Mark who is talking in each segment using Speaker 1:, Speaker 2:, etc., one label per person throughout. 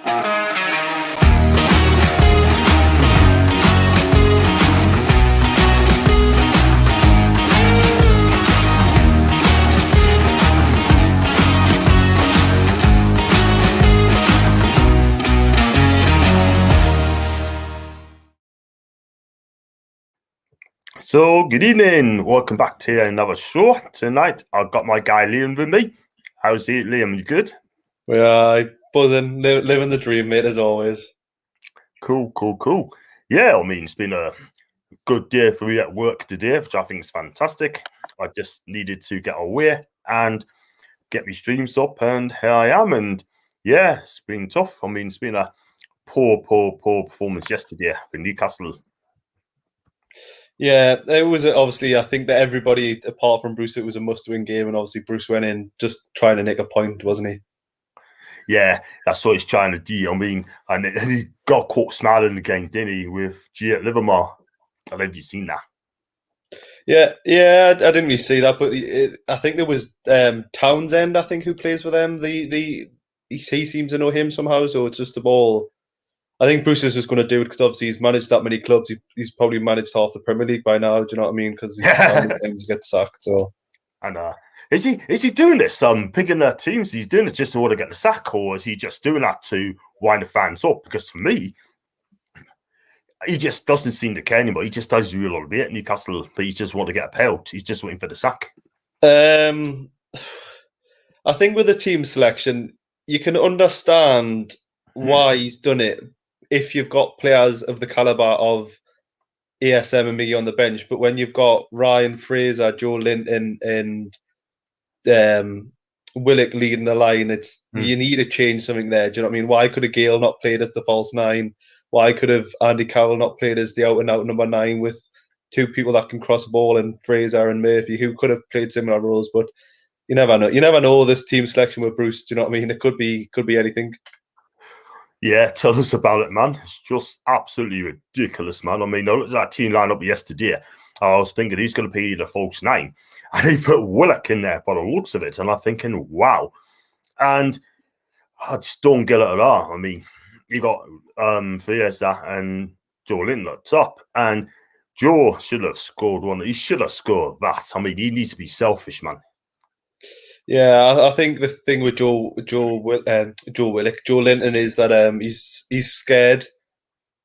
Speaker 1: So, good evening. Welcome back to another show. Tonight, I've got my guy Liam with me. How's it, Liam? You good?
Speaker 2: We are buzzing, living the dream, mate, as always.
Speaker 1: Cool. Yeah, I mean, it's been a good day for me at work today, which I think is fantastic. I just needed to get away and get my streams up, and here I am. And yeah, it's been tough. I mean, it's been a poor performance yesterday for Newcastle.
Speaker 2: Yeah, it was obviously, I think that everybody, apart from Bruce, it was a must-win game, and obviously Bruce went in just trying to make a point, wasn't he?
Speaker 1: Yeah, that's what he's trying to do. I mean, and he got caught smiling again, didn't he, with G at Livermore? I don't know if you've seen that.
Speaker 2: Yeah, I didn't really see that, but I think there was Townsend, I think, who plays for them. He seems to know him somehow, so it's just the ball. I think Bruce is just going to do it because obviously he's managed that many clubs. He's probably managed half the Premier League by now. Do you know what I mean? Because he's how many times he gets sacked. So,
Speaker 1: and is he doing this? Picking their teams. He's doing it just to want to get the sack, or is he just doing that to wind the fans up? Because for me, he just doesn't seem to care anymore. He just does real little bit at Newcastle, but he just want to get a pelt. He's just waiting for the sack.
Speaker 2: I think with the team selection, you can understand why he's done it if you've got players of the caliber of ASM and me on the bench. But when you've got Ryan Fraser, Joe Linton, and Willock leading the line, you need to change something there. Do you know what I mean? Why could a Gale not played as the false nine? Why could have Andy Carroll not played as the out and out number 9 with two people that can cross the ball, and Fraser and Murphy, who could have played similar roles? But you never know. You never know this team selection with Bruce. Do you know what I mean? It could be anything.
Speaker 1: Yeah, tell us about it, man. It's just absolutely ridiculous, man. I mean, I looked at that team lineup yesterday. I was thinking he's going to be the false 9. And he put Willock in there by the looks of it. And I'm thinking, wow. And I just don't get it at all. I mean, you got Fiesa and Joe Linton at top. And Joe should have scored one. He should have scored that. I mean, he needs to be selfish, man.
Speaker 2: Yeah, I think the thing with Joe Linton is that he's scared.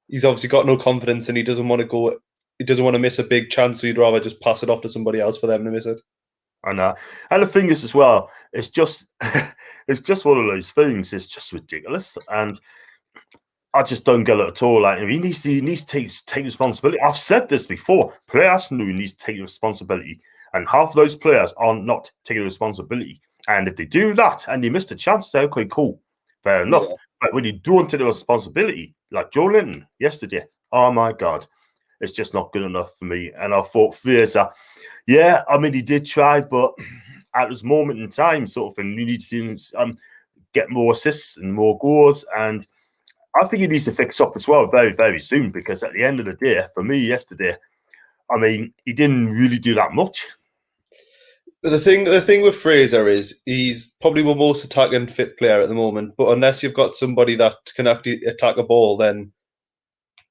Speaker 2: He's obviously got no confidence, and he doesn't want to go. He doesn't want to miss a big chance, so he'd rather just pass it off to somebody else for them to miss it.
Speaker 1: And the thing is as well, it's just it's just one of those things. It's just ridiculous, and I just don't get it at all. Like, he needs to take responsibility. I've said this before. Players need to take responsibility. And half of those players are not taking responsibility. And if they do that and they miss the chance, they're okay, cool. Fair enough. Yeah. But when you don't take the responsibility, like Joe Linton yesterday, oh my God, it's just not good enough for me. And I thought Fraser, yeah, I mean, he did try, but at this moment in time, sort of thing, you need to get more assists and more goals. And I think he needs to fix up as well very, very soon, because at the end of the day, for me yesterday, I mean, he didn't really do that much.
Speaker 2: But the thing with Fraser is he's probably the most attacking fit player at the moment. But unless you've got somebody that can actually attack a ball, then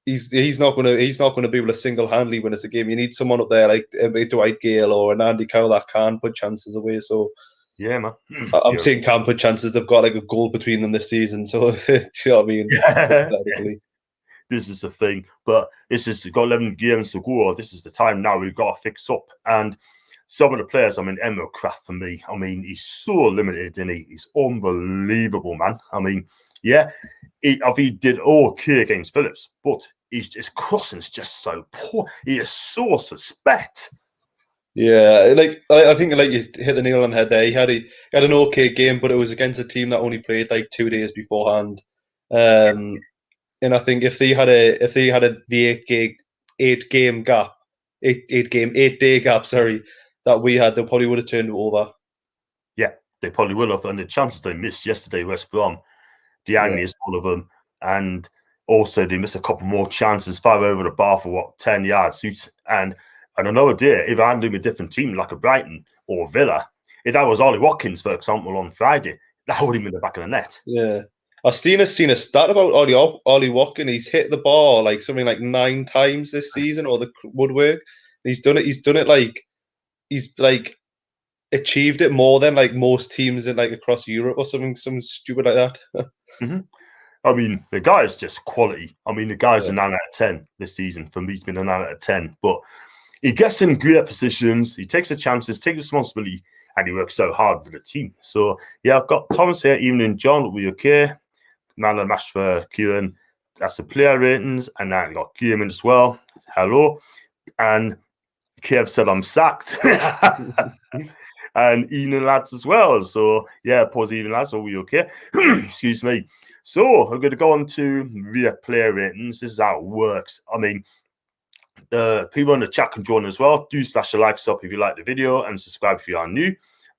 Speaker 2: he's not going to be able to single-handedly win us a game. You need someone up there like a Dwight Gale or an Andy Carroll that can put chances away. So
Speaker 1: yeah, man,
Speaker 2: I'm saying can put chances. They've got like a goal between them this season. So do you know what I mean?
Speaker 1: Yeah. This is the thing, but it's just got 11 games to go. This is the time now we've got to fix up. And some of the players, I mean, Emil Kraft for me, I mean, he's so limited, and he's unbelievable, man. I mean, yeah, I think he did okay against Phillips, but his crossing's just so poor. He is so suspect.
Speaker 2: Yeah, like I think like you hit the nail on the head there. He had an okay game, but it was against a team that only played like 2 days beforehand. And I think if they had the 8 day gap, that we had, they probably would have turned it over.
Speaker 1: Yeah, they probably will have. And the chances they missed yesterday, West Brom, Diagne is one of them. And also they missed a couple more chances, 5 over the bar for 10 yards. And another day, if I'm doing a different team like a Brighton or Villa, if that was Ollie Watkins, for example, on Friday, that would have been in the back of the net.
Speaker 2: Yeah. I've seen a stat about Ollie Watkins. He's hit the bar like something like 9 times this season, or the woodwork. He's done it. He's like achieved it more than like most teams in like across Europe or something stupid like that.
Speaker 1: Mm-hmm. I mean, the guy is just quality. I mean, the guy's a
Speaker 2: Yeah.
Speaker 1: 9 out of 10 this season. For me, he's been a 9 out of 10. But he gets in great positions. He takes the chances, takes responsibility, and he works so hard for the team. So, yeah, I've got Thomas here, Evening John. Are we okay? Man of the match for Ciaran. That's the player ratings. And now I've got Ciaran as well. Hello. And Kev said I'm sacked. And evening lads as well. So yeah, pause evening lads. Are we okay? Excuse me. So I'm going to go on to the player ratings. This is how it works. I mean, the people in the chat can join as well. Do smash the likes up if you like the video and subscribe if you are new.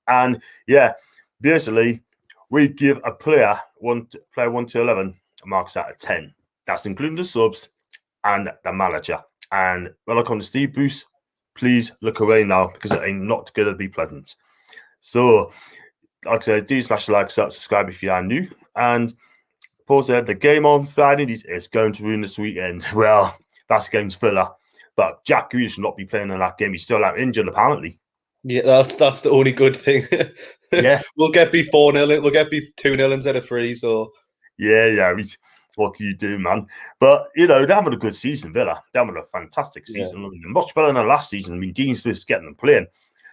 Speaker 1: And yeah, basically, we give a player 1 to 11 marks out of 10. That's including the subs and the manager. And when I come to Steve Boost, please look away now because it ain't not going to be pleasant. So, like I said, do smash the likes up, subscribe if you are new. And pause there, the game on Friday is going to ruin this weekend. Well, that's game's filler. But Jack Grealish should not be playing in that game. He's still out injured, apparently.
Speaker 2: Yeah, that's the only good thing.
Speaker 1: Yeah.
Speaker 2: We'll get beat 4-0. We'll get beat 2-0 instead of 3. So
Speaker 1: yeah. What can you do, man? But they're having a good season, Villa. They're having a fantastic season. Yeah. Much better than last season. I mean, Dean Smith's getting them playing.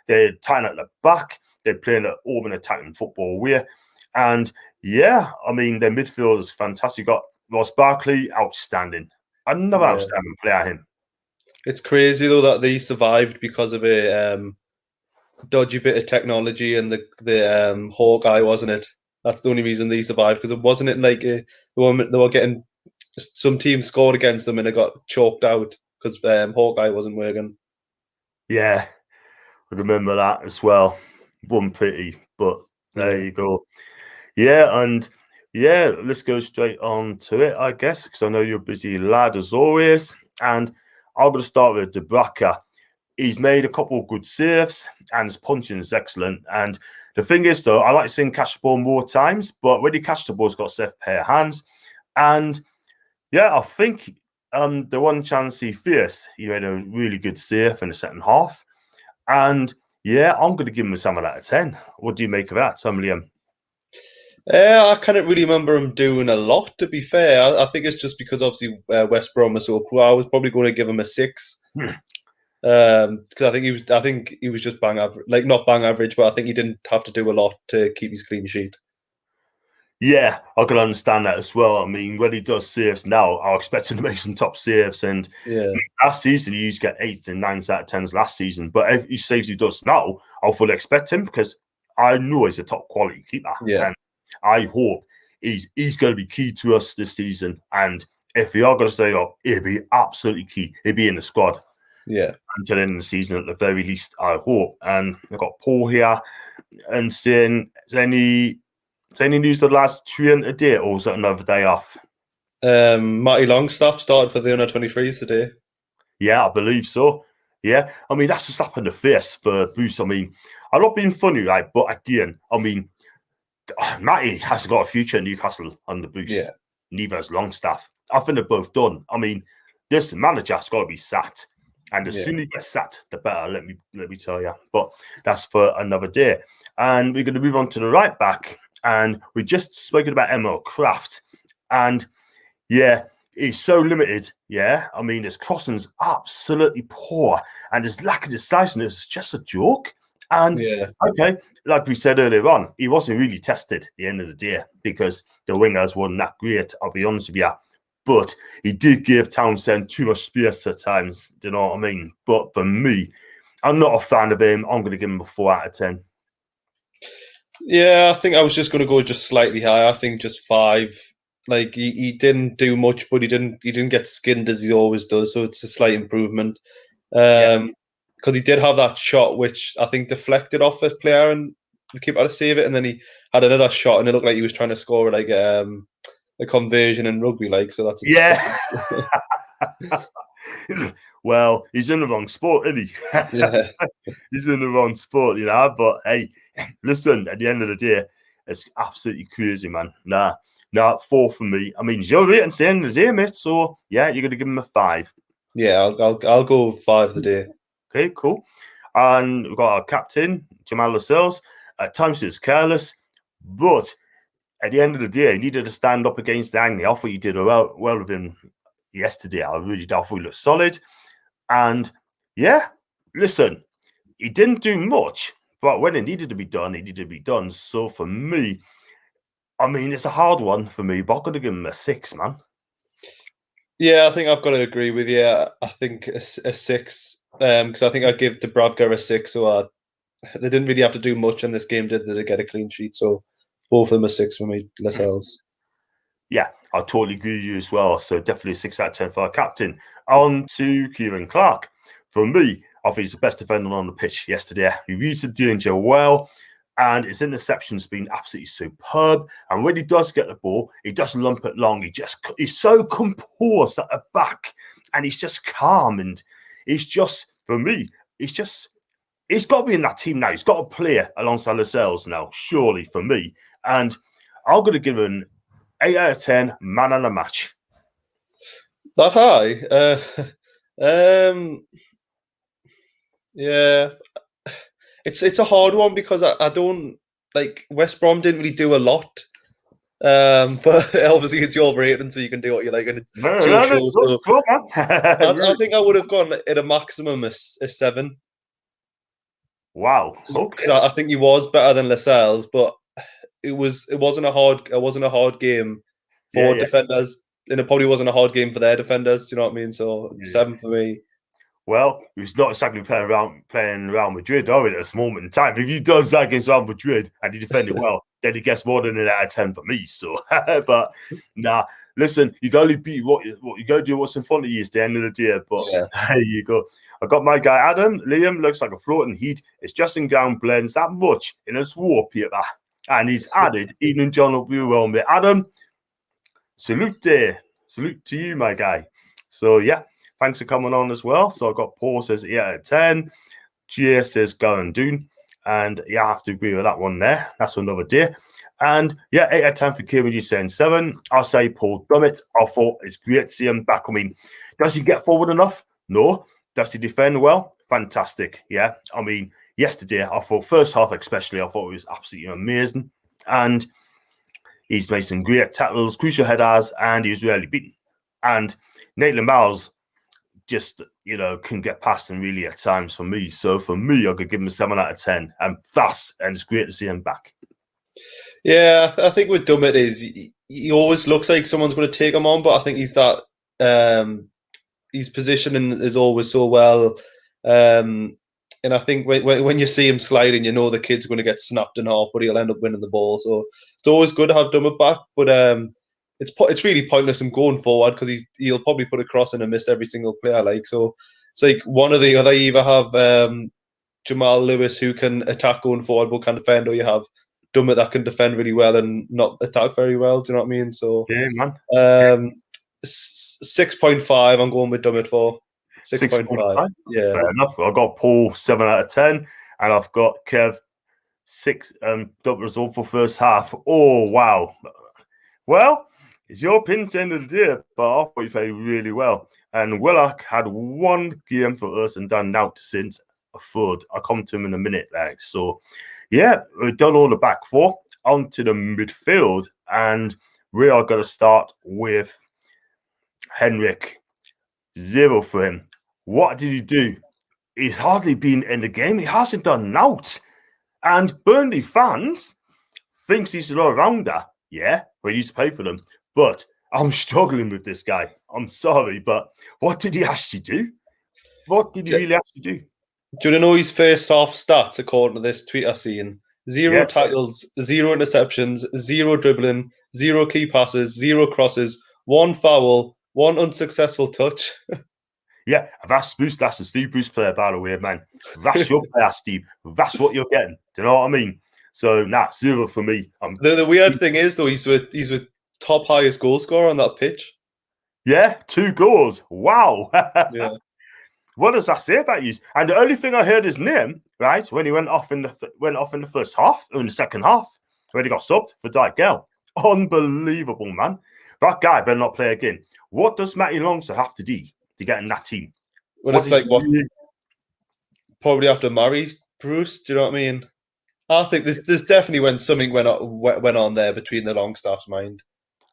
Speaker 1: They're tying at the back. They're playing at open attacking football way. And yeah, I mean, their midfield is fantastic. Got Ross Barkley, outstanding. Another outstanding player, him.
Speaker 2: It's crazy though that they survived because of a dodgy bit of technology and the Hawkeye, wasn't it? That's the only reason they survived, because it wasn't like they were getting, some teams scored against them and it got choked out because Hawkeye wasn't working.
Speaker 1: Yeah, I remember that as well. One pity, but there you go. Yeah, and yeah, let's go straight on to it, I guess, because I know you're a busy lad as always. And I'm going to start with Dubravka. He's made a couple of good saves and his punching is excellent. And the thing is, though, I like seeing him catch the ball more times, but when he catches the ball, he's got a safe pair of hands. And yeah, I think the one chance he faced, he made a really good save in the second half. And yeah, I'm going to give him a 7 out of 10. What do you make of that, Liam?
Speaker 2: I can't really remember him doing a lot, to be fair. I think it's just because obviously West Brom are so poor. I was probably going to give him a 6. Because I think he was just bang average, like not bang average, but I think he didn't have to do a lot to keep his clean sheet.
Speaker 1: Yeah, I can understand that as well. I mean, when he does saves now, I expect him to make some top saves. And last season, he used to get 8s and 9s out of 10s last season. But if he saves he does now, I'll fully expect him because I know he's a top quality keeper.
Speaker 2: Yeah.
Speaker 1: And I hope he's going to be key to us this season. And if we are going to stay up, he'll be absolutely key. He'll be in the squad.
Speaker 2: Yeah.
Speaker 1: Until the end of the season, at the very least, I hope. And I've got Paul here and saying, is any news of the last train today, or was it another day off?
Speaker 2: Matty Longstaff started for the under-23s today.
Speaker 1: Yeah, I believe so. Yeah, I mean, that's a slap in the face for Bruce. I mean, I'm not being funny, right? But again, I mean, Matty has got a future in Newcastle under Bruce.
Speaker 2: Yeah.
Speaker 1: Neither has Longstaff. I think they're both done. I mean, this manager's got to be sacked. And the sooner he gets sacked, the better, let me tell you. But that's for another day. And we're going to move on to the right back. And we just spoken about Emil Kraft. And yeah, he's so limited. Yeah, I mean, his crossing's absolutely poor. And his lack of decisiveness is just a joke. And okay, like we said earlier on, he wasn't really tested at the end of the day because the wingers weren't that great, I'll be honest with you. But he did give Townsend too much space at times. Do you know what I mean? But for me, I'm not a fan of him. I'm going to give him a 4 out of 10.
Speaker 2: Yeah, I think I was just going to go just slightly higher. I think just 5. Like he didn't do much, but he didn't get skinned as he always does. So it's a slight improvement. Because he did have that shot, which I think deflected off a player and the keeper had to save it. And then he had another shot, and it looked like he was trying to score like a conversion in rugby, like. So that's
Speaker 1: Well, he's in the wrong sport, isn't he?
Speaker 2: Yeah.
Speaker 1: He's in the wrong sport, But hey, listen, at the end of the day, it's absolutely crazy, man. Nah, Now, 4 for me. I mean, your rating's the end of the day, mate. So, yeah, you're going to give him a 5.
Speaker 2: Yeah, I'll go 5 the day.
Speaker 1: Okay, cool. And we've got our captain, Jamal Lascelles. At times he was careless, but at the end of the day, he needed to stand up against Agnew. I thought he did well with him yesterday. I really thought he looked solid. And yeah, listen, he didn't do much, but when it needed to be done, it needed to be done. So for me, I mean, it's a hard one for me, but I'm going to give him a 6, man.
Speaker 2: Yeah, I think I've got to agree with you. I think a 6, because I think I'd give Dubravka a 6. So they didn't really have to do much in this game, did they, to get a clean sheet? So both of them are 6 for me, Lascelles.
Speaker 1: Yeah, I totally agree with you as well. So definitely a 6 out of 10 for our captain. On to Ciaran Clark. For me, I think he's the best defender on the pitch yesterday. He used the danger well, and his interception's been absolutely superb. And when he does get the ball, he doesn't lump it long. He's so composed at the back, and he's just calm. And he's just, for me, he's got to be in that team now. He's got to play alongside Lascelles now, surely, for me. And I'm going to give him 8 out of 10, man of the match.
Speaker 2: That high? Yeah. It's a hard one because I don't like West Brom didn't really do a lot. But obviously it's your rating, so you can do what you like, and it's your show. So I think I would have gone at a maximum a 7.
Speaker 1: Wow.
Speaker 2: Because I think he was better than Lascelles, but it wasn't a hard game for defenders, and it probably wasn't a hard game for their defenders. Do you know what I mean? So 7 for me.
Speaker 1: Well, he's not exactly playing Real Madrid, are we, at this moment in time? If he does that against Real Madrid and he defended well, then he gets more than an out of 10 for me. So, but nah, listen, you got to beat what you got to do. What's in front of you is the end of the day. But there you go. I got my guy Adam. Liam looks like a floating heat. It's just in ground blends that much in a swap paper, and he's added. Even John will be well, mate. Adam, salute to you, my guy. So yeah. Thanks for coming on as well. So I got Paul says 8 out of 10. Gia says go and do. And yeah, I have to agree with that one there. That's another day. And yeah, 8 out of 10 for Kieran. You're saying 7. I'll say Paul Dummett. I thought it's great to see him back. I mean, does he get forward enough? No. Does he defend well? Fantastic. Yeah. I mean, yesterday, I thought first half especially, I thought it was absolutely amazing. And he's made some great tackles, crucial headers, and he was really beaten. And Nathan Miles just, can get past him really at times for me. So for me, I could give him a 7 out of 10. And it's great to see him back.
Speaker 2: Yeah, I think with Dummett he always looks like someone's going to take him on, but I think he's that his positioning is always so well. And I think when you see him sliding, the kid's going to get snapped in half, but he'll end up winning the ball. So it's always good to have Dummett back, but it's really pointless him going forward because he'll probably put a cross in and miss every single play I like. So it's like one or the other. You either have Jamal Lewis who can attack going forward but can defend, or you have Dummett that can defend really well and not attack very well. Do you know what I mean? So
Speaker 1: yeah, man.
Speaker 2: 6.5. I'm going with Dummett for 6.5. Yeah,
Speaker 1: fair enough. I've got Paul 7 out of 10, and I've got Kev 6. Double result for first half. Oh wow. Well, it's your opinion at the end of the day, but I thought you played really well. And Willock had one game for us and done out since a third. I'll come to him in a minute. So, yeah, we've done all the back four. On to the midfield. And we are going to start with Henrik. 0 for him. What did he do? He's hardly been in the game. He hasn't done out. And Burnley fans thinks he's an all-rounder. Yeah, we used to play for them. But I'm struggling with this guy. I'm sorry, but what did he actually do? What did he really actually do?
Speaker 2: Do you know his first half stats according to this tweet I've seen? 0 tackles, 0 interceptions, 0 dribbling, 0 key passes, 0 crosses, 1 foul, 1 unsuccessful touch.
Speaker 1: Yeah, that's a Steve Bruce player, by the way, man. That's your player, Steve. That's what you're getting. Do you know what I mean? So, 0 for me.
Speaker 2: The weird thing is, though, he's with top highest goal scorer on that pitch.
Speaker 1: Yeah, 2 goals. Wow.
Speaker 2: Yeah.
Speaker 1: What does that say about you? And the only thing I heard his name, right, when he went off in the first half, or in the second half, when he got subbed for Dyke Gale. Unbelievable, man. That guy better not play again. What does Matty Longstaff have to do to get in that team?
Speaker 2: Well, it's like what probably have to marry Bruce. Do you know what I mean? I think there's definitely when something went on there between the Longstaff's mind.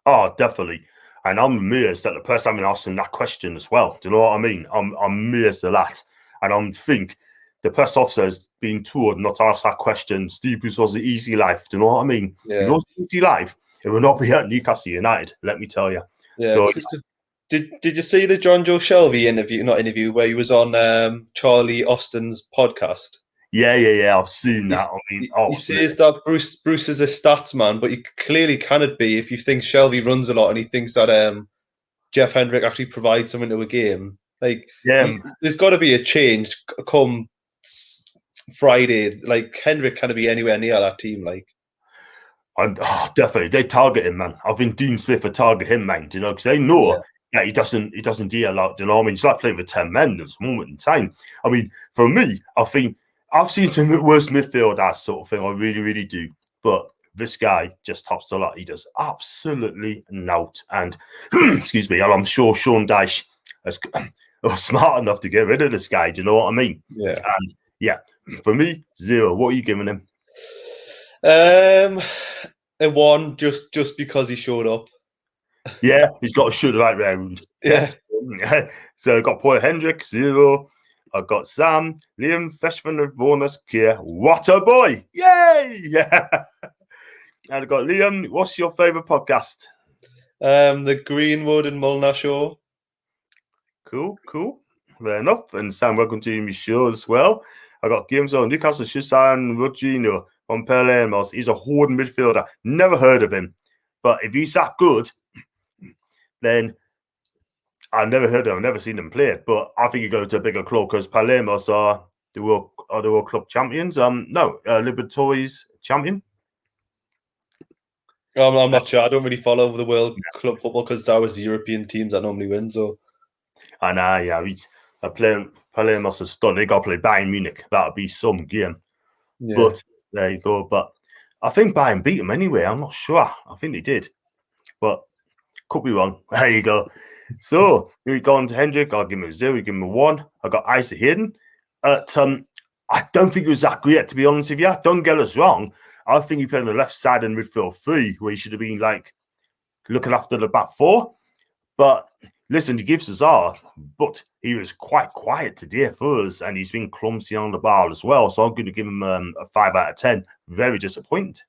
Speaker 1: Oh, definitely. And I'm amazed that the person having asked him that question as well. Do you know what I mean? I'm amazed at that. And I think the press officer has been told not to ask that question. Steve Bruce was the easy life. Do you know what I mean?
Speaker 2: Yeah.
Speaker 1: If it was easy life, it would not be at Newcastle United, let me tell you.
Speaker 2: Yeah.
Speaker 1: So,
Speaker 2: did you see the John Joe Shelby interview where he was on Charlie Austin's podcast?
Speaker 1: Yeah. I've seen that. I mean,
Speaker 2: he says that Bruce is a stats man, but he clearly cannot be if you think Shelby runs a lot and he thinks that Jeff Hendrick actually provides something to a game. Like, there's got to be a change come Friday. Like, Hendrick can't be anywhere near that team. Like,
Speaker 1: definitely they target him, man. I think Dean Smith would target him, man. Do you know, because they know that he doesn't do a lot. Do you know what I mean? He's like playing with 10 men at this moment in time. I mean, for me, I think I've seen some worse midfield that sort of thing. I really, really do. But this guy just tops a lot. He does absolutely nout. And excuse me, I'm sure Sean Dyche was smart enough to get rid of this guy. Do you know what I mean?
Speaker 2: Yeah.
Speaker 1: And yeah, for me, 0. What are you giving him?
Speaker 2: A 1 just because he showed up.
Speaker 1: Yeah, he's got a shoot right round.
Speaker 2: Yeah.
Speaker 1: So I got Paul Hendrick, 0. I got Sam, Liam, Feshman, and Vaughnus, Kier. What a boy! Yay! Yeah. And I got Liam. What's your favourite podcast?
Speaker 2: The Greenwood and Mulner Show.
Speaker 1: Cool. Fair enough. And Sam, welcome to my show as well. I got games on Newcastle, Ciaran, Rodrino, on Palermo. He's a hoarding midfielder. Never heard of him. But if he's that good, then I've never heard of him, never seen him play. But I think he goes to a bigger club because Palermo's are the World Club champions. Libertadores champion.
Speaker 2: I'm not sure. I don't really follow the World Club football because it's always the European teams that normally win. So,
Speaker 1: and he's Palermo's a stud. They got to play Bayern Munich. That'll be some game. Yeah. But there you go. But I think Bayern beat him anyway. I'm not sure. I think they did, but could be wrong. There you go. So here we go on to Hendrick. I'll give him a 0. Give him a 1. I got Isaac Hayden. I don't think it was that great, to be honest with you. Don't get us wrong. I think he played on the left side in midfield 3, where he should have been like looking after the back 4. But listen, he gives us all. But he was quite quiet today for us, and he's been clumsy on the ball as well. So I'm going to give him a 5 out of 10. Very disappointed.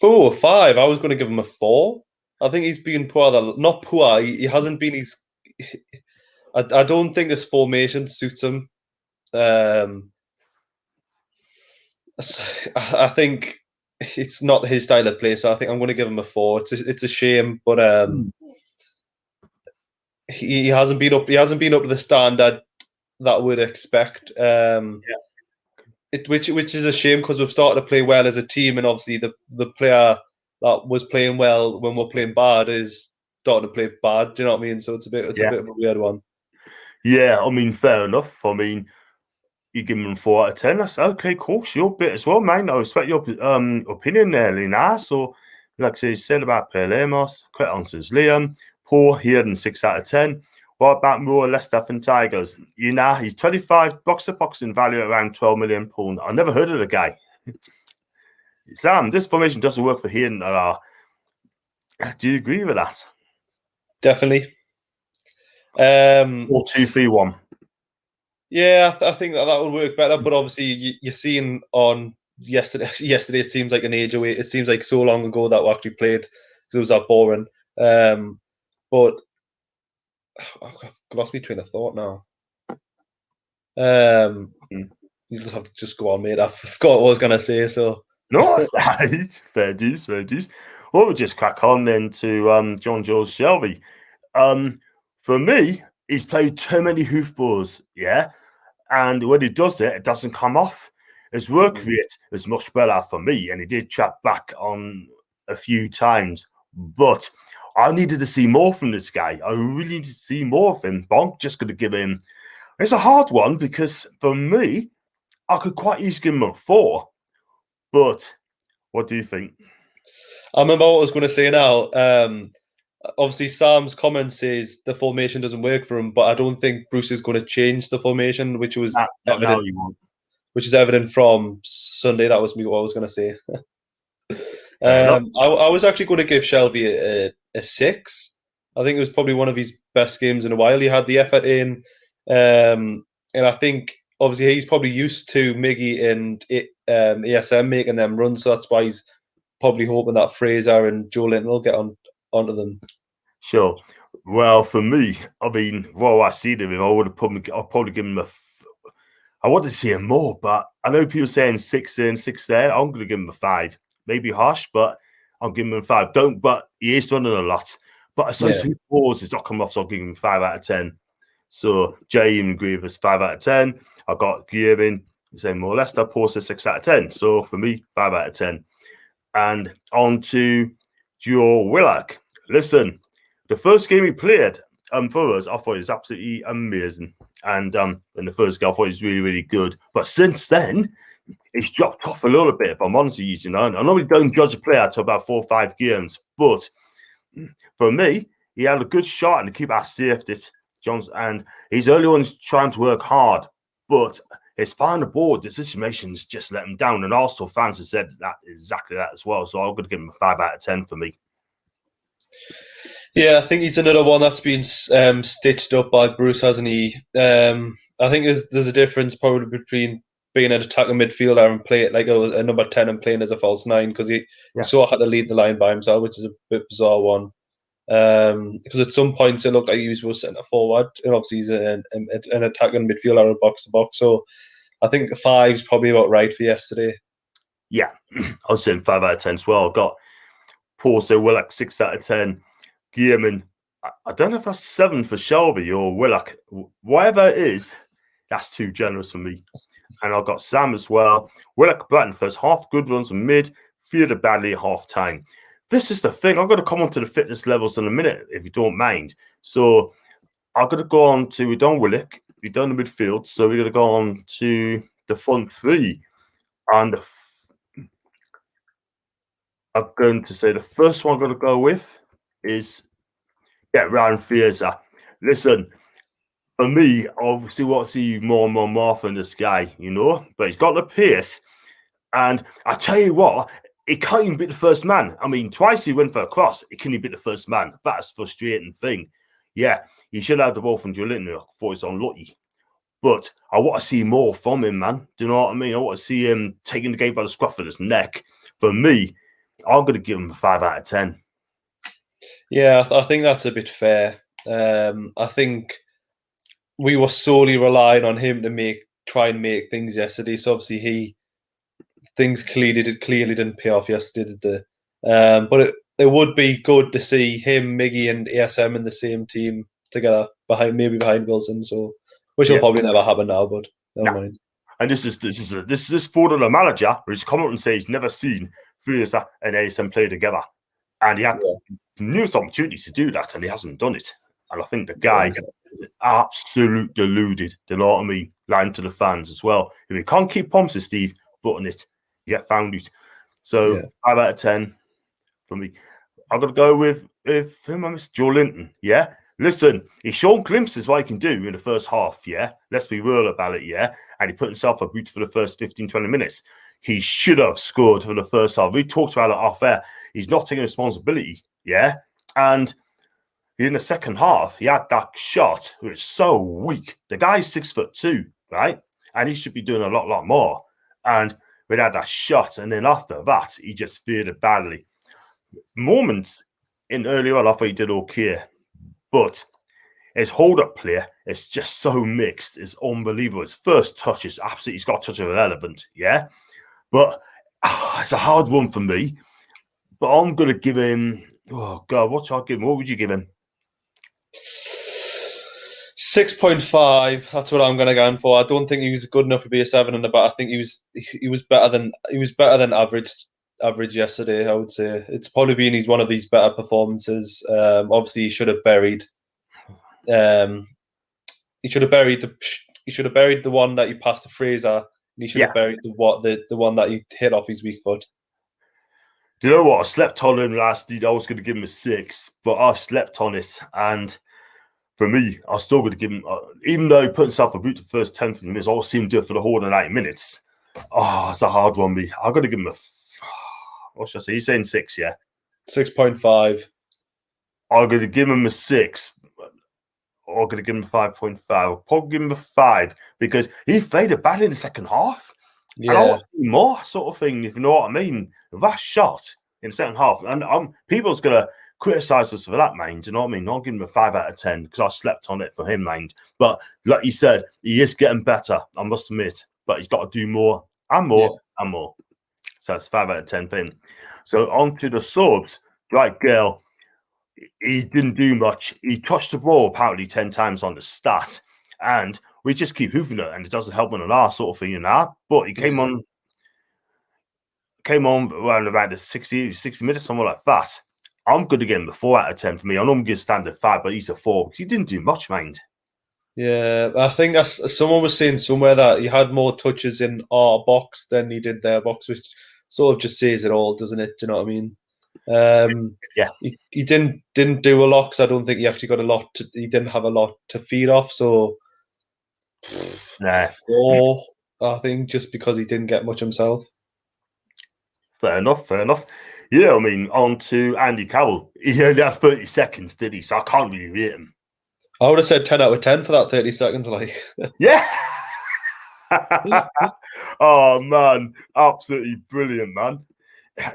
Speaker 2: Oh, a 5. I was going to give him a 4. I think he's been poor. Not poor. He hasn't been. I don't think this formation suits him. I think it's not his style of play. So I think I'm going to give him a 4. It's a shame, but he hasn't been up. He hasn't been up to the standard that I would expect. Which is a shame because we've started to play well as a team, and obviously the player that was playing well when we're playing bad is starting to play bad. Do you know what I mean? So it's a bit of a weird one.
Speaker 1: Yeah, I mean, fair enough. I mean, you give him 4 out of 10. That's okay, cool. Your bit as well, man. I respect your opinion there, Lina. So, like I said about Pelemos, quite answers Liam. Paul here in 6 out of 10. What about more Leicester and Tigers? He's 25 box-to-box in value around £12 million. I never heard of the guy. Sam, this formation doesn't work for Hayden at all. Do you agree with that?
Speaker 2: Definitely.
Speaker 1: 4-2-3-1.
Speaker 2: Yeah, I think that would work better. But obviously, you're seeing on yesterday. Yesterday, it seems like an age away. It seems like so long ago that we actually played because it was that boring. But I've lost my train of thought now. You just have to just go on, mate. I forgot what I was going to say. So
Speaker 1: no, that's right. Fair dues. Well, we'll just crack on then to John George Shelby. For me, he's played too many hoofballs, yeah? And when he does it, it doesn't come off. His work rate is much better for me, and he did trap back on a few times. But I needed to see more from this guy. I really need to see more of him. But I'm just going to give him... It's a hard one because for me, I could quite easily give him a 4. But what do you think?
Speaker 2: I remember what I was going to say now. Obviously, Sam's comment says the formation doesn't work for him, but I don't think Bruce is going to change the formation, which was
Speaker 1: Not now,
Speaker 2: evident.
Speaker 1: you won't.
Speaker 2: Which is evident from Sunday. That was me. What I was going to say.
Speaker 1: Fair enough.
Speaker 2: I was actually going to give Shelby a 6. I think it was probably one of his best games in a while. He had the effort in, and I think obviously he's probably used to Miggy and ASM making them run, so that's why he's probably hoping that Fraser and Joe Linton will get onto them.
Speaker 1: Sure. Well, for me, I mean, well, I see him. I would have probably given him I wanted to see him more, but I know people saying 6 in, 6 there. I'm going to give him a 5. Maybe harsh, but I'll give him a 5. But he is running a lot. But associated with balls, it's not come off, so I'll give him 5 out of 10. So Jay and Grievous 5 out of 10. I got Gearing saying more or less. That Paul says 6 out of 10. So for me, 5 out of 10. And on to Joe Willock. Listen, the first game he played for us, I thought it was absolutely amazing. And in the first game, I thought he was really, really good. But since then, he's dropped off a little bit, if I'm honest with you, you know. I normally don't judge a player until about 4 or 5 games. But for me, he had a good shot and the keeper saved it. And he's the only one trying to work hard. But his final ball decisions just let him down. And Arsenal fans have said that exactly that as well. So I'm going to give him a 5 out of 10 for me.
Speaker 2: Yeah, I think he's another one that's been stitched up by Bruce, hasn't he? I think there's a difference probably between being an attacking midfielder and play it like a number 10 and playing as a false 9, because he sort of had to lead the line by himself, which is a bit bizarre one. Because at some points it looked like he was centre forward, and obviously he's an attacking midfielder box to box. So I think 5 is probably about right for yesterday.
Speaker 1: Yeah, I was saying 5 out of 10 as well. Got Paul, so Willock 6 out of 10. Gearman, I don't know if that's 7 for Shelby or Willock. Whatever it is, that's too generous for me. And I've got Sam as well. Willock batting first half, good runs from mid, fielded badly at half time. This is the thing. I'm going to come on to the fitness levels in a minute, if you don't mind. So I'm going to go on to, we've done Willock, we've done the midfield. So we're going to go on to the front 3. And I'm going to say the first one I'm going to go with is Ryan Fraser. Listen, for me, obviously, want to see more and more from this guy, you know, but he's got the pace. And I tell you what, he can't even beat the first man. I mean, twice he went for a cross, he couldn't beat the first man. That's a frustrating thing. Yeah, he should have the ball from Julian. I thought he's unlucky. But I want to see more from him, man. Do you know what I mean? I want to see him taking the game by the scruff of his neck. For me, I'm going to give him a 5 out of 10.
Speaker 2: Yeah, I think that's a bit fair. I think we were solely relying on him to try and make things yesterday. So obviously things clearly didn't pay off yesterday, did they? But it would be good to see him, Miggy, and ASM in the same team together behind Wilson. So which will probably never happen now, but never mind.
Speaker 1: And this is for the manager who's come up and say he's never seen Fraser and ASM play together, and he had numerous opportunities to do that, and he hasn't done it. And I think the guy is absolute deluded. Do you know what I mean? Lying to the fans as well. If he can't keep promises, Steve, button it, you get found out. So 5 out of 10 for me. I'm gonna go with him, Joe Linton. Yeah. Listen, he's shown glimpses what he can do in the first half, yeah? Let's be real about it, yeah? And he put himself a boot for the first 15, 20 minutes. He should have scored for the first half. We talked about it off air. He's not taking responsibility, yeah? And in the second half, he had that shot, which is so weak. The guy's 6'2", right? And he should be doing a lot more. And we had that shot, and then after that, he just feared it badly. Moments in earlier on, I thought he did okay. But his hold-up play is just so mixed. It's unbelievable. His first touch is absolutely, he's got a touch of an elephant, yeah? But it's a hard one for me. But I'm going to give him, oh, God, what should I give him? What would you give him?
Speaker 2: 6.5. That's what I'm going to go in for. I don't think he was good enough to be a 7 in the back. I think he was better than average yesterday. I would say it's probably been one of these better performances. Obviously, he should have buried. He should have buried the one that he passed to Fraser, and he should have buried the one that he hit off his weak foot.
Speaker 1: Do you know what? I slept on him last week. I was going to give him a 6, but I slept on it. And for me, I was still going to give him, even though he put himself a boot the first 10 minutes, I always seen him do it for the whole of 90 minutes. Oh, it's a hard one, me. I've got to give him a, what should I say? He's saying 6, yeah?
Speaker 2: 6.5.
Speaker 1: I'm going to give him a 6. Or I'm going to give him a 5.5. I'll probably give him a 5 because he faded badly in the second half.
Speaker 2: Yeah.
Speaker 1: And I want to see more sort of thing, if you know what I mean. That shot in the second half. And people's going to criticize us for that, mind. Do you know what I mean? I'll give him a 5 out of 10 because I slept on it for him, mind. But like you said, he is getting better, I must admit. But he's got to do more and more and more. So it's 5 out of 10 thing. So on to the subs. Right, Gale. He didn't do much. He touched the ball apparently 10 times on the stat. And we just keep hoofing it, and it doesn't help on our sort of thing, you know. But he came on around about the 60 minutes, something like that. I'm going to give him a 4 out of 10 for me. I know I'm going to standard 5, but he's a 4 because he didn't do much, mind.
Speaker 2: Yeah, I think someone was saying somewhere that he had more touches in our box than he did their box, which sort of just says it all, doesn't it? Do you know what I mean?
Speaker 1: Yeah.
Speaker 2: He didn't do a lot because I don't think he actually got a lot. He didn't have a lot to feed off, so 4, I think, just because he didn't get much himself.
Speaker 1: Fair enough. Yeah, I mean, on to Andy Carroll. He only had 30 seconds, did he? So I can't really rate him.
Speaker 2: I would have said 10 out of 10 for that 30 seconds. Like,
Speaker 1: yeah. Oh man, absolutely brilliant, man.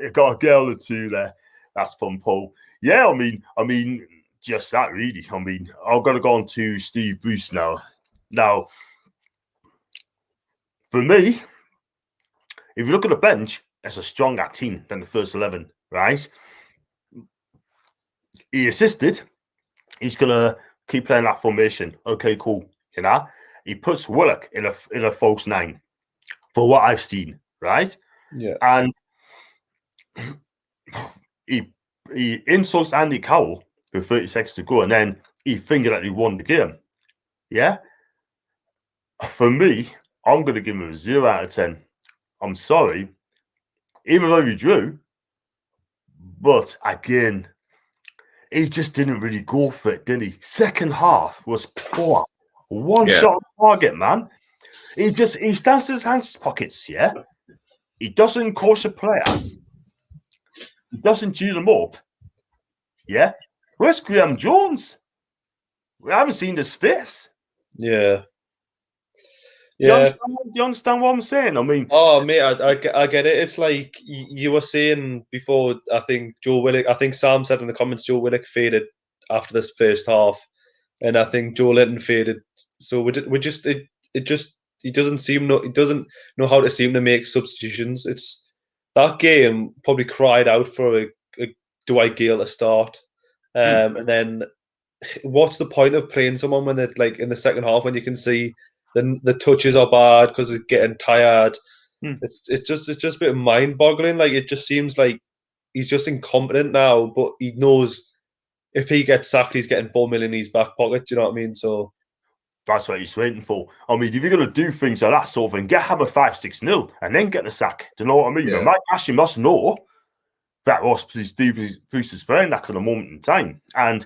Speaker 1: You got a girl or two there. That's fun, Paul. Yeah, I mean, just that really. I mean, I've got to go on to Steve Bruce now. Now, for me, if you look at the bench, it's a stronger team than the first 11, right? He assisted. He's gonna keep playing that formation. Okay, cool. You know, he puts Willock in a false 9, for what I've seen, right?
Speaker 2: Yeah.
Speaker 1: And he insults Andy Carroll with 30 seconds to go, and then he fingered that he won the game. Yeah. For me, I'm gonna give him a 0 out of 10. I'm sorry, even though he drew, but again, he just didn't really go for it, did he? Second half was poor. One shot on target, man. He stands to his hands in his pockets, yeah? He doesn't coach the players. He doesn't chew them up. Yeah? Where's Graham Jones? We haven't seen his face.
Speaker 2: Yeah.
Speaker 1: Do you understand what I'm saying? I mean,
Speaker 2: oh mate, I get it. It's like you were saying before. I think Sam said in the comments Joe Willock faded after this first half, and I think Joe Linton faded. So he doesn't know how to seem to make substitutions. It's that game probably cried out for a Dwight Gale to start, and then what's the point of playing someone when they're like in the second half when you can see the touches are bad because they're getting tired. It's just a bit mind-boggling. Like, it just seems like he's just incompetent now, but he knows if he gets sacked, he's getting 4 million in his back pocket. Do you know what I mean? So
Speaker 1: that's what he's waiting for. I mean, if you're going to do things like that sort of thing, get Hammer 5-6-0 and then get the sack. Do you know what I mean?
Speaker 2: Yeah.
Speaker 1: Mike Ashley must know that Ross Bruce is playing that at the moment in time. And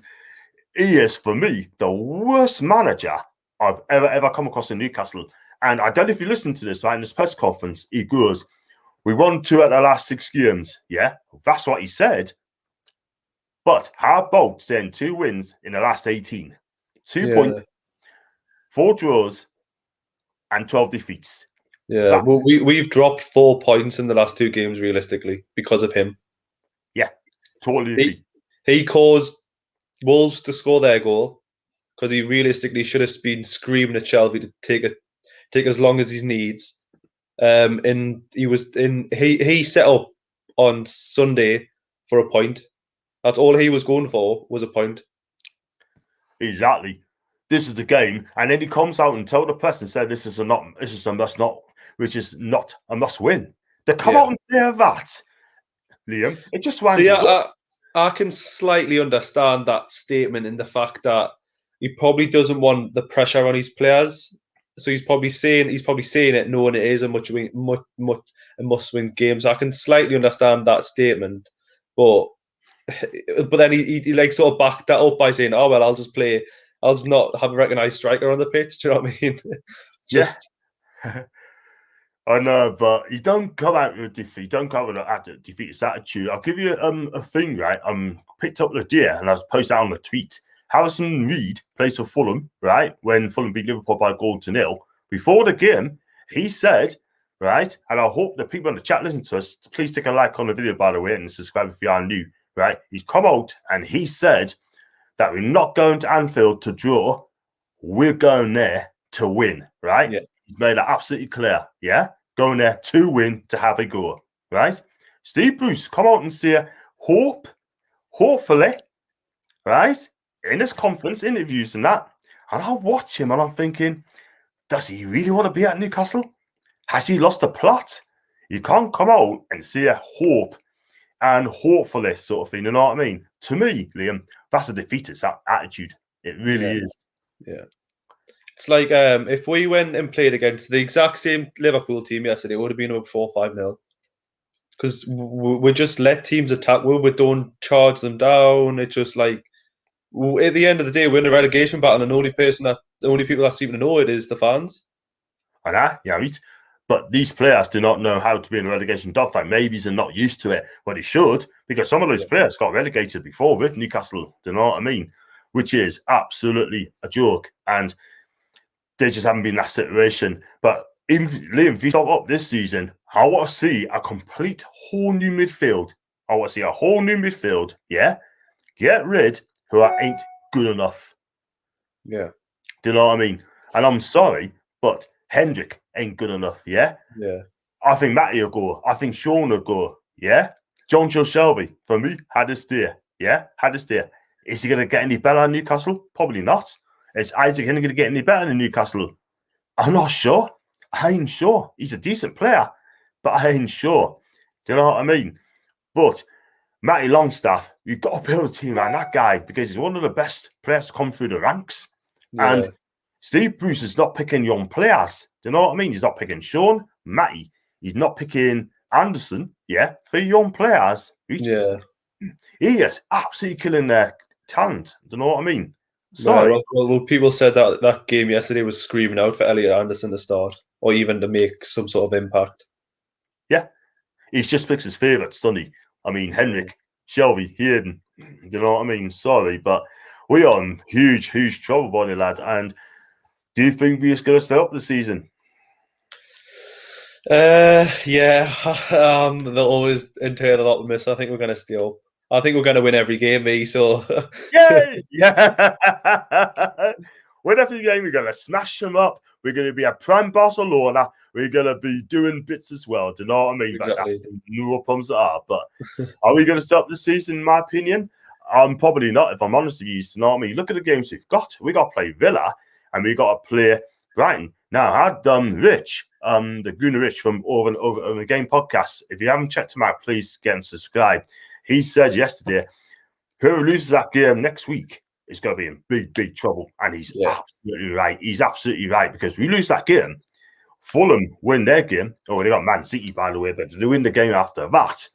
Speaker 1: he is, for me, the worst manager I've ever come across in Newcastle. And I don't know if you listen to this, right? In this press conference, he goes, we won 2 out of the last 6 games. Yeah, that's what he said. But how about saying 2 wins in the last 18? 2 points, 4 draws, and 12 defeats.
Speaker 2: Yeah, well, we've dropped 4 points in the last 2 games, realistically, because of him.
Speaker 1: Yeah, totally agree.
Speaker 2: He caused Wolves to score their goal because he realistically should have been screaming at Shelby to take as long as he needs. And he set up on Sunday for a point. That's all he was going for, was a point.
Speaker 1: Exactly. This is the game, and then he comes out and tells the press and said, "This is a must win." They come out and say that, Liam. It just winds up.
Speaker 2: I can slightly understand that statement in the fact that he probably doesn't want the pressure on his players. So he's probably saying it knowing it is a must-win game. So I can slightly understand that statement, but then he like sort of backed that up by saying, "Oh well, I'll just not have a recognised striker on the pitch." Do you know what I mean? Just
Speaker 1: I know, but you don't come out with defeat. You don't come out with a defeatist attitude. I'll give you a thing, right? Picked up the deer and I was posted out on a tweet. Harrison Reed plays for Fulham, right? When Fulham beat Liverpool by 1-0. Before the game, he said, right, and I hope the people in the chat listen to us. Please take a like on the video, by the way, and subscribe if you are new, right? He's come out and he said that we're not going to Anfield to draw. We're going there to win, right?
Speaker 2: Yeah.
Speaker 1: He's made it absolutely clear, yeah? Going there to win, to have a go, right? Steve Bruce come out and say, hopefully, right, in his conference interviews and that, and I watch him and I'm thinking, does he really want to be at Newcastle? Has he lost the plot? You can't come out and say hope and hopefully sort of thing, you know what I mean? To me, Liam, that's a defeatist attitude. It really is.
Speaker 2: Yeah. It's like if we went and played against the exact same Liverpool team yesterday, it would have been about 4-5-0. Because we just let teams attack. We don't charge them down. It's just like at the end of the day, we're in a relegation battle, and the only people that seem to know it is the fans.
Speaker 1: I know, yeah, right. But these players do not know how to be in a relegation dogfight. Maybe they're not used to it, but they should, because some of those players got relegated before with Newcastle. Do you know what I mean? Which is absolutely a joke, and they just haven't been in that situation. But if you stop up this season, I want to see a complete whole new midfield. I want to see a whole new midfield. Yeah, get rid who ain't good enough.
Speaker 2: Yeah,
Speaker 1: do you know what I mean? And I'm sorry, but Hendrick ain't good enough. Yeah. I think Matty will go. I think Sean will go. Yeah. John Joe Shelby for me had his day. Yeah, had his day. Is he going to get any better in Newcastle? Probably not. Is Isaac going to get any better in Newcastle? I'm not sure. I ain't sure. He's a decent player, but I ain't sure. Do you know what I mean? But Matty Longstaff, you've got to build a team around that guy because he's one of the best players to come through the ranks. Yeah. And Steve Bruce is not picking young players. Do you know what I mean? He's not picking Sean, Matty. He's not picking Anderson. Yeah, for young players. He is absolutely killing their talent. Do you know what I mean? Sorry.
Speaker 2: Well, people said that game yesterday was screaming out for Elliot Anderson to start or even to make some sort of impact.
Speaker 1: Yeah. He's just picks his favourites, doesn't he? I mean, Henrik, Shelby, Hayden. You know what I mean? Sorry, but we are in huge, huge trouble, buddy, lad. And do you think we're just going to stay up this season?
Speaker 2: Yeah. The always internal optimist. I think we're going to stay up. I think we're going to win every game, me. So
Speaker 1: yeah. Win every game, we're going to smash them up. We're going to be a prime Barcelona. We're going to be doing bits as well. Do you know what I mean?
Speaker 2: Exactly.
Speaker 1: That's no problems that are. But are we going to stop this season? In my opinion, probably not. If I'm honest with you, you know what I mean. Look at the games we've got. We got to play Villa, and we got to play Brighton. Now, I had Rich, the Gunnar Rich from Over the Game podcast. If you haven't checked him out, please get him subscribed. He said yesterday, whoever loses that game next week is going to be in big, big trouble. And he's absolutely right. He's absolutely right, because we lose that game. Fulham win their game. Oh, they got Man City, by the way, but they win the game after that.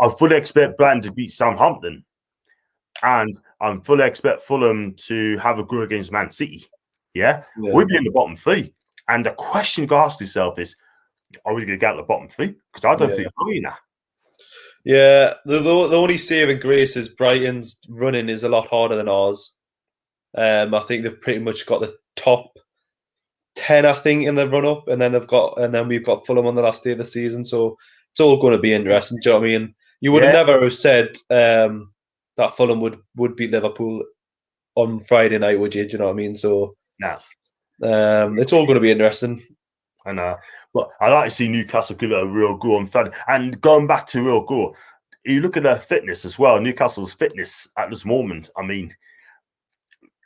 Speaker 1: I fully expect Brighton to beat Southampton. And I fully expect Fulham to have a go against Man City. Yeah? We'll be in the bottom three. And the question you got to ask yourself is, are we going to get out the bottom three? Because I don't think we're going now.
Speaker 2: Yeah, the only saving grace is Brighton's running is a lot harder than ours. I think they've pretty much got the top 10, I think, in the run up, and then we've got Fulham on the last day of the season. So it's all going to be interesting. Do you know what I mean? You would have never have said that Fulham would beat Liverpool on Friday night, would you? Do you know what I mean? So
Speaker 1: no,
Speaker 2: it's all going to be interesting.
Speaker 1: I know, but I like to see Newcastle give it a real go on Friday. And going back to real go, you look at their fitness as well. Newcastle's fitness at this moment. I mean,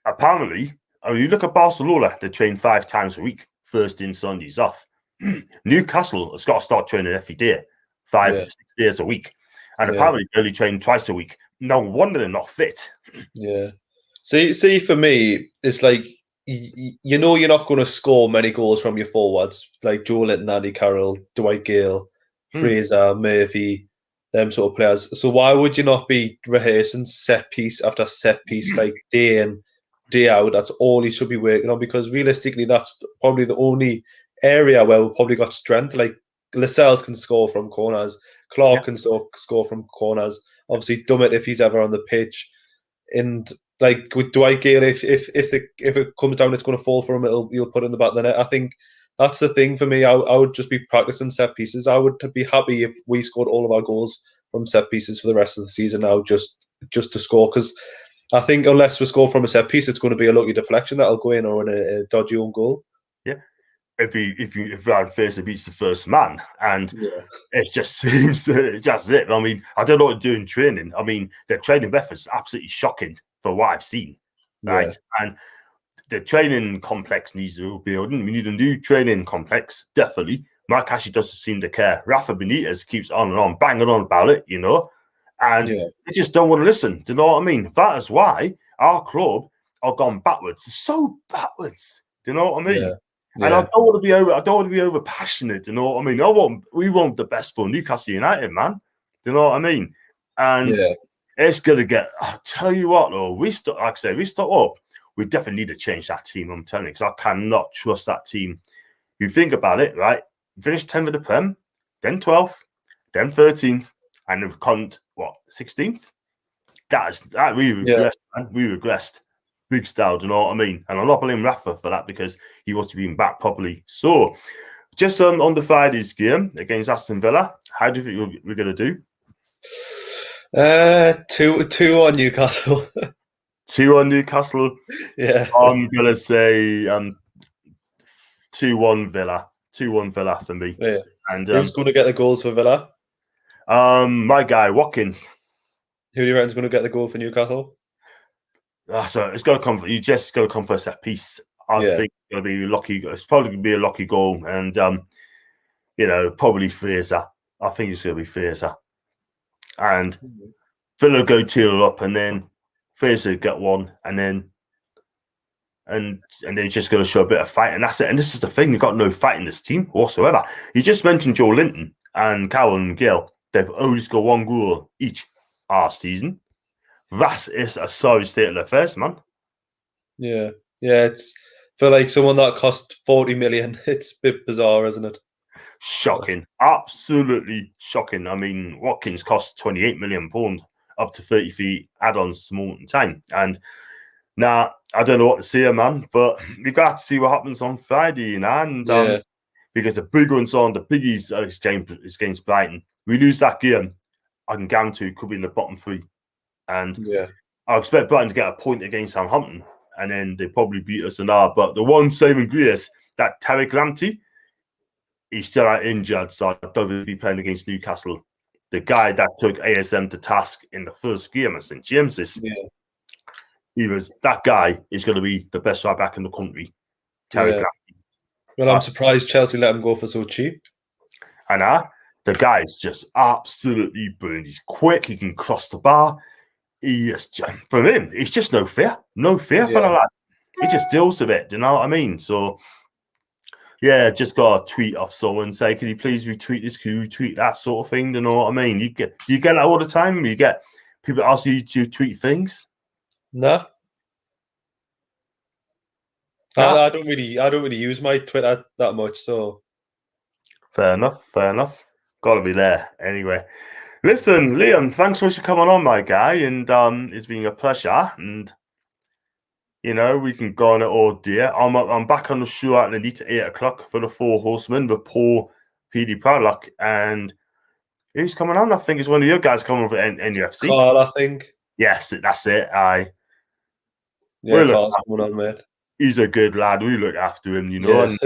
Speaker 1: apparently, you look at Barcelona, they train 5 times a week, Thursday and Sundays off. Newcastle has got to start training every day, 5-6 days a week. And apparently they only train twice a week. No wonder they're not fit.
Speaker 2: Yeah. See, for me, it's like you know you're not going to score many goals from your forwards like Joe Linton, Andy Carroll, Dwight Gale, Fraser, Murphy, them sort of players. So why would you not be rehearsing set piece after set piece like day in, day out? That's all you should be working on, because realistically, that's probably the only area where we've probably got strength. Like Lascelles can score from corners, Clark can score from corners. Obviously, Dummett if he's ever on the pitch, and like with Dwight Gale, if it comes down, it's going to fall for him. He'll put it in the back of the net. I think that's the thing for me. I would just be practicing set pieces. I would be happy if we scored all of our goals from set pieces for the rest of the season now, just to score. Because I think unless we score from a set piece, it's going to be a lucky deflection that'll go in, or a dodgy own goal.
Speaker 1: Yeah. If Ryan Fraser beats the first man, and it just seems it's just it. I mean, I don't know what to do in training. I mean, their training methods is absolutely shocking for what I've seen, right? And the training complex needs to be building. We need a new training complex, definitely. Mike Ashley doesn't seem to care. Rafa Benitez keeps on and on, banging on about it, and they just don't want to listen. Do you know what I mean? That is why our club are gone backwards, so backwards. Do you know what I mean? And I don't want to be over passionate. You know what I mean? We want the best for Newcastle United, man. Do you know what I mean? And it's gonna get. I'll tell you what, though, we start up. We definitely need to change that team. I'm telling you, because I cannot trust that team. You think about it, right? Finished 10th of the Prem, then 12th, then 13th, and we've come 16th. That we regressed, man. We regressed. Big style, do you know what I mean? And I'm not blaming Rafa for that, because he wants to be back properly. So, just on the Friday's game against Aston Villa, how do you think we're going to do?
Speaker 2: 2-1 Newcastle.
Speaker 1: 2-1 Newcastle.
Speaker 2: Yeah.
Speaker 1: I'm going to say 2-1 Villa. 2-1 Villa for me.
Speaker 2: Yeah.
Speaker 1: And
Speaker 2: who's going to get the goals for Villa?
Speaker 1: My guy, Watkins.
Speaker 2: Who do you reckon's going to get the goal for Newcastle?
Speaker 1: So it's got to come. You just got to come for a set piece. I think it's going to be lucky. It's probably going to be a lucky goal, and probably Fraser. I think it's going to be Fraser, and Villa go 2 up, and then Fraser get one, and then they're just going to show a bit of fight, and that's it. And this is the thing: you've got no fight in this team whatsoever. You just mentioned Joe Linton and Carroll and Gale. They've only scored 1 goal each last season. That is a sorry state of affairs, man.
Speaker 2: Yeah. It's for like someone that cost 40 million. It's a bit bizarre, isn't it?
Speaker 1: Shocking, absolutely shocking. I mean, Watkins cost £28 million, up to 33 add-ons to moment in time. And now I don't know what to say, man. But we got to see what happens on Friday, and because the big one's on, the biggies is against Brighton. We lose that game, I can guarantee it could be in the bottom 3. And I expect Brighton to get a point against Southampton, and then they probably beat us and all. But the one saving grace, that Tariq Lamptey, he's still out injured, so I don't think he'll be playing against Newcastle. The guy that took ASM to task in the first game at St James's, that guy is going to be the best right back in the country. Tariq Lamptey.
Speaker 2: Well, I'm surprised Chelsea let him go for so cheap.
Speaker 1: And the guy is just absolutely brilliant. He's quick. He can cross the bar. For him, it's just no fear for the lad. He just deals with it. Do you know what I mean? So, just got a tweet off someone say, "Can you please retweet this? Can you retweet that?" Sort of thing. Do you know what I mean? Do you get that all the time? You get people ask you to tweet things.
Speaker 2: No, I don't really use my Twitter that much. So,
Speaker 1: fair enough. Got to be there anyway. Listen, Liam, thanks so much for coming on, my guy, and it's been a pleasure. And we can go on it all day. I'm back on the show at the 8 o'clock for the 4 Horsemen with Paul PD Proudlock, and who's coming on? I think it's one of your guys coming for NUFC.
Speaker 2: Carl, I think.
Speaker 1: Yes, that's it.
Speaker 2: Carl's coming on, mate.
Speaker 1: He's a good lad. We look after him, and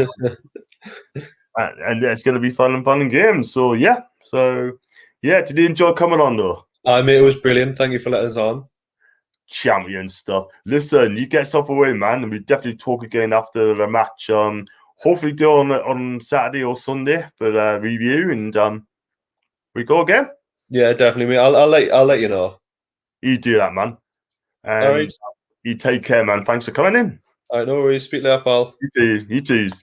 Speaker 1: it's going to be fun and games. So did you enjoy coming on though?
Speaker 2: Mate, it was brilliant. Thank you for letting us on.
Speaker 1: Champion stuff. Listen, you get stuff away, man, and we definitely talk again after the match. Hopefully do on Saturday or Sunday for the review, and we go again.
Speaker 2: Yeah, definitely, mate. I'll let you know.
Speaker 1: You do that, man.
Speaker 2: All right.
Speaker 1: You take care, man. Thanks for coming in.
Speaker 2: I know. Speak later, pal.
Speaker 1: You too. You too.